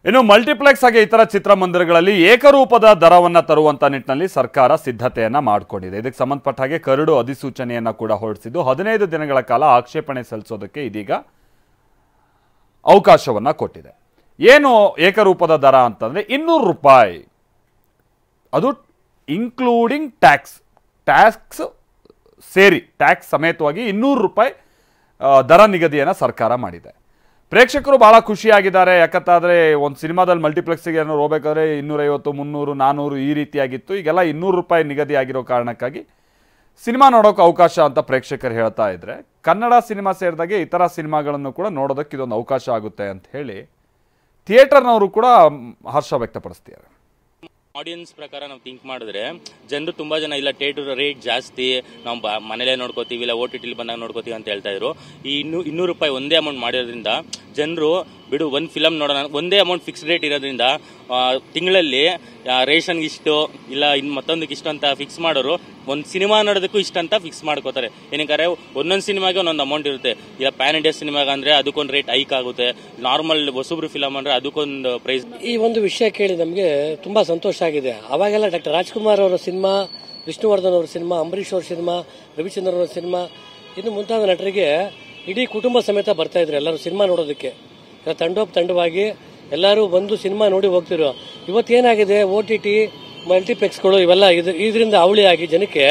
ಇನ್ನು ಮಲ್ಟಿಪ್ಲೆಕ್ಸ್ ಹಾಗೆ ಇತರ ಚಿತ್ರಮಂದಿರಗಳಲ್ಲಿ ಏಕರೂಪದ ದರವನ್ನು ತರುವಂತ ನಿಟ್ಟಿನಲ್ಲಿ ಸರ್ಕಾರ ಸಿದ್ಧತೆಯನ್ನ ಮಾಡಿಕೊಂಡಿದೆ. ಇದಕ್ಕೆ ಸಂಬಂಧಪಟ್ಟ ಹಾಗೆ ಕರಡು ಅಧಿಸೂಚನೆಯನ್ನ ಕೂಡ ಹೊರಡಿಸಿದ್ದು 15 ದಿನಗಳ ಕಾಲ ಆಕ್ಷೇಪಣೆ ಸಲ್ಲಿಸೋದಕ್ಕೆ ಇದೀಗ ಅವಕಾಶವನ್ನ ಕೊಟ್ಟಿದೆ. ಏನು ಏಕರೂಪದ ದರ ಅಂತಂದ್ರೆ 200 ರೂಪಾಯಿ, ಅದು ಇನ್ಕ್ಲೂಡಿಂಗ್ ಟ್ಯಾಕ್ಸ್ ಸೇರಿ ಟ್ಯಾಕ್ಸ್ ಸಮೇತವಾಗಿ 200 ರೂಪಾಯಿ ದರ ನಿಗದಿಯನ್ನು ಸರ್ಕಾರ ಮಾಡಿದೆ. ಪ್ರೇಕ್ಷಕರು ಬಹಳ ಖುಷಿಯಾಗಿದ್ದಾರೆ. ಯಾಕಂತಾದರೆ ಒಂದು ಸಿನಿಮಾದಲ್ಲಿ ಮಲ್ಟಿಪ್ಲೆಕ್ಸಿಗೆ ಏನೋ ಹೋಗ್ಬೇಕಾದ್ರೆ 250, 300, 400 ಈ ರೀತಿಯಾಗಿತ್ತು. ಈಗೆಲ್ಲ 200 ರೂಪಾಯಿ ನಿಗದಿ ಆಗಿರೋ ಕಾರಣಕ್ಕಾಗಿ ಸಿನಿಮಾ ನೋಡೋಕೆ ಅವಕಾಶ ಅಂತ ಪ್ರೇಕ್ಷಕರು ಹೇಳ್ತಾ ಇದ್ರೆ, ಕನ್ನಡ ಸಿನಿಮಾ ಸೇರಿದಾಗೆ ಇತರ ಸಿನಿಮಾಗಳನ್ನು ಕೂಡ ನೋಡೋದಕ್ಕೆ ಇದೊಂದು ಅವಕಾಶ ಆಗುತ್ತೆ ಅಂತ ಹೇಳಿ ಥಿಯೇಟರ್ನವರು ಕೂಡ ಹರ್ಷ ವ್ಯಕ್ತಪಡಿಸ್ತಿದ್ದಾರೆ. ಆಡಿಯನ್ಸ್ ಪ್ರಕಾರ ನಾವು ಥಿಂಕ್ ಮಾಡಿದ್ರೆ ಜನರು ತುಂಬಾ ಜನ ಇಲ್ಲ ಥಿಯೇಟರ್ ರೇಟ್ ಜಾಸ್ತಿ, ನಾವು ಮನೇಲೆ ನೋಡ್ಕೋತೀವಿ, ಇಲ್ಲ OTT ಬಂದಾಗ ನೋಡ್ಕೋತೀವಿ ಅಂತ ಹೇಳ್ತಾ ಇದ್ರು. ಈ 200 ರೂಪಾಯಿ ಒಂದೇ ಅಮೌಂಟ್ ಮಾಡಿರೋದ್ರಿಂದ ಜನರು ಬಿಡು ಒಂದು ಫಿಲಮ್ ನೋಡೋಣ, ಒಂದೇ ಅಮೌಂಟ್ ಫಿಕ್ಸ್ಡ್ ರೇಟ್ ಇರೋದ್ರಿಂದ ತಿಂಗಳಲ್ಲಿ ರೇಷನ್ಗೆ ಇಷ್ಟು ಇಲ್ಲ ಇನ್ನು ಮತ್ತೊಂದಕ್ಕೆ ಇಷ್ಟು ಅಂತ ಫಿಕ್ಸ್ ಮಾಡೋರು ಒಂದು ಸಿನಿಮಾ ನೋಡೋದಕ್ಕೂ ಇಷ್ಟ ಅಂತ ಫಿಕ್ಸ್ ಮಾಡ್ಕೋತಾರೆ. ಏನಕ್ಕೆ ಒಂದೊಂದು ಸಿನಿಮಾಗೆ ಒಂದೊಂದು ಅಮೌಂಟ್ ಇರುತ್ತೆ. ಇಲ್ಲ ಪ್ಯಾನ್ ಇಂಡಿಯಾ ಸಿನಿಮಾಗ ಅಂದ್ರೆ ಅದಕ್ಕೊಂದು ರೇಟ್ ಹೈಕ್ ಆಗುತ್ತೆ, ನಾರ್ಮಲ್ ಹೊಸಬ್ರು ಫಿಲಮ್ ಅಂದ್ರೆ ಅದಕ್ಕೊಂದು ಪ್ರೈಸ್. ಈ ಒಂದು ವಿಷಯ ಕೇಳಿ ನಮಗೆ ತುಂಬಾ ಸಂತೋಷ ಆಗಿದೆ. ಅವಾಗೆಲ್ಲ ಡಾಕ್ಟರ್ ರಾಜ್ಕುಮಾರ್ ಅವರ ಸಿನಿಮಾ, ವಿಷ್ಣುವರ್ಧನ್ ಅವರ ಸಿನಿಮಾ, ಅಂಬರೀಶ್ ಅವರ ಸಿನಿಮಾ, ರವಿಚಂದ್ರನ್ ಅವರ ಸಿನಿಮಾ, ಇನ್ನು ಮುಂತಾದ ನಟರಿಗೆ ಇಡೀ ಕುಟುಂಬ ಸಮೇತ ಬರ್ತಾ ಇದ್ರು ಎಲ್ಲರೂ ಸಿನಿಮಾ ನೋಡೋದಕ್ಕೆ. ತಂಡವಾಗಿ ಎಲ್ಲರೂ ಬಂದು ಸಿನಿಮಾ ನೋಡಿ ಹೋಗ್ತಿರೋ. ಇವತ್ತೇನಾಗಿದೆ, OTT ಮಲ್ಟಿಪ್ಲೆಕ್ಸ್ಗಳು ಇವೆಲ್ಲ ಇದರಿಂದ ಅವಳಿಯಾಗಿ ಜನಕ್ಕೆ